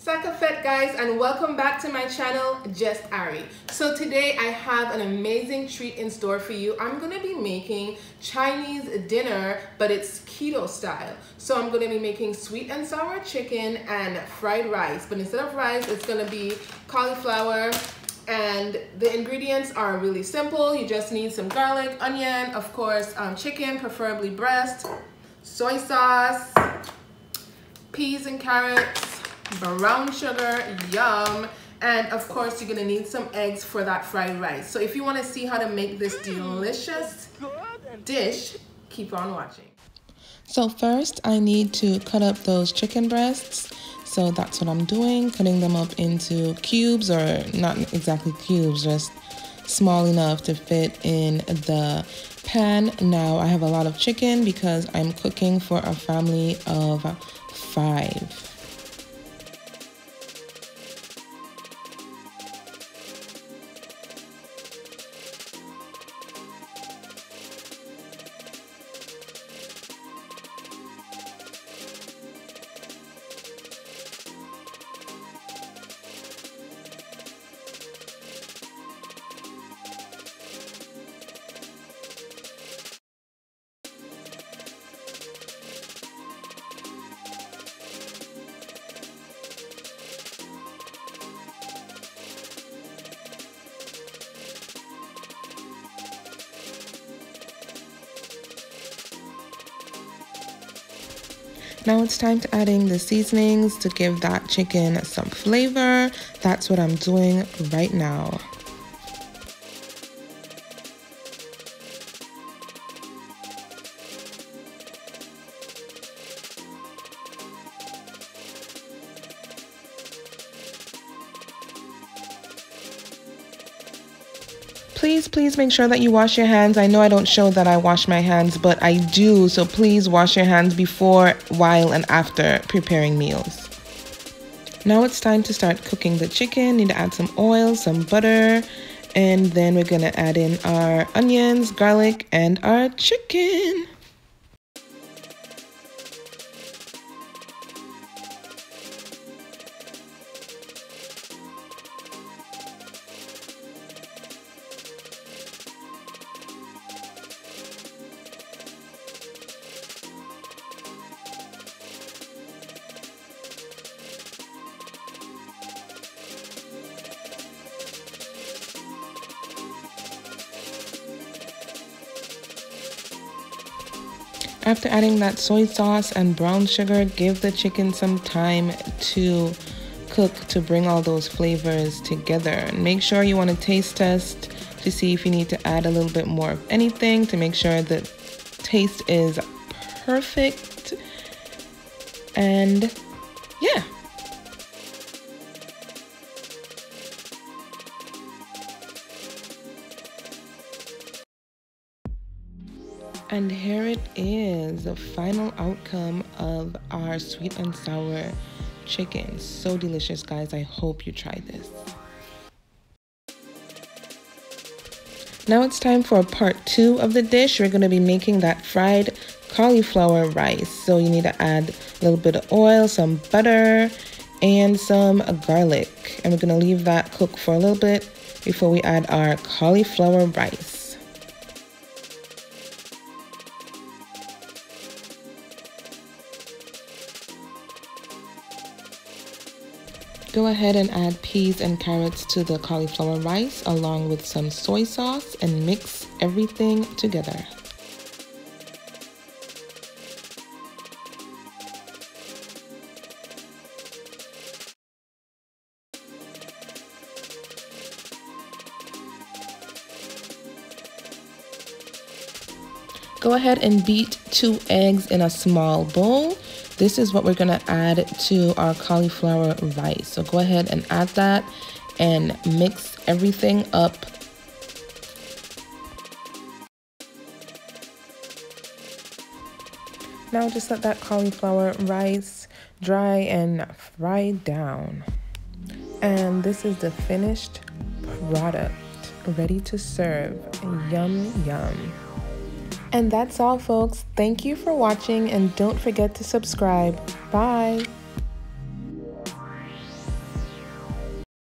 Sakafet guys, and welcome back to my channel, Just Ari. So today I have an amazing treat in store for you. I'm going to be making Chinese dinner, but it's keto style. So I'm going to be making sweet and sour chicken and fried rice, but instead of rice it's going to be cauliflower. And the ingredients are really simple. You just need some garlic, onion, of course chicken, preferably breast, soy sauce, peas and carrots, brown sugar, yum, and of course you're gonna need some eggs for that fried rice. So if you want to see how to make this delicious dish, keep on watching. So first I need to cut up those chicken breasts. So that's what I'm doing, cutting them up into cubes, or not exactly cubes, just small enough to fit in the pan. Now I have a lot of chicken because I'm cooking for a family of 5. Now it's time to add in the seasonings to give that chicken some flavor. That's what I'm doing right now. Please make sure that you wash your hands. I know I don't show that I wash my hands, but I do. So please wash your hands before, while, and after preparing meals. Now it's time to start cooking the chicken. Need to add some oil, some butter, and then we're gonna add in our onions, garlic, and our chicken. After adding that soy sauce and brown sugar, give the chicken some time to cook to bring all those flavors together. And make sure you want to taste test to see if you need to add a little bit more of anything to make sure the taste is perfect. And yeah. And here it is, the final outcome of our sweet and sour chicken. So delicious, guys. I hope you try this. Now it's time for part 2 of the dish. We're going to be making that fried cauliflower rice. So you need to add a little bit of oil, some butter, and some garlic. And we're going to leave that cook for a little bit before we add our cauliflower rice. Go ahead and add peas and carrots to the cauliflower rice along with some soy sauce and mix everything together. Go ahead and beat 2 eggs in a small bowl. This is what we're gonna add to our cauliflower rice. So go ahead and add that and mix everything up. Now just let that cauliflower rice dry and fry down. And this is the finished product, ready to serve. Yum, yum. And that's all, folks. Thank you for watching, and don't forget to subscribe. Bye.